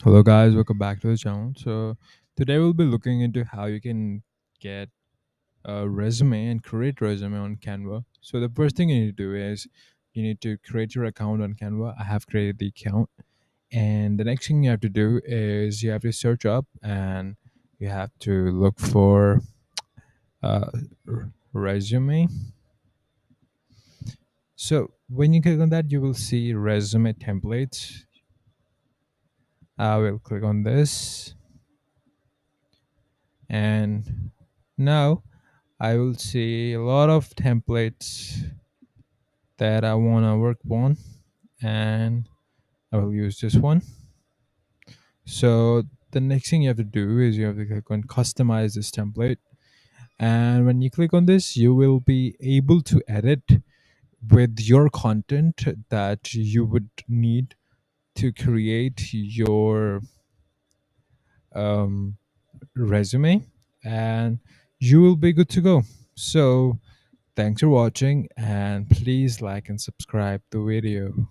Hello, guys. Welcome back to the channel. So, today we'll be looking into how you can get a resume and create resume on Canva. So, the first thing you need to do is you need to create your account on Canva. I have created the account, and the next thing you have to do is you have to search up and you have to look for uh, resume. So, when you click on that, you will see resume templates. I will click on this, and now I will see a lot of templates that I want to work on, and I will use this one. So the next thing you have to do is you have to click on customize this template. And when you click on this, you will be able to edit with your content that you would need to create your um, resume, and you will be good to go. So thanks for watching, and please like and subscribe the video.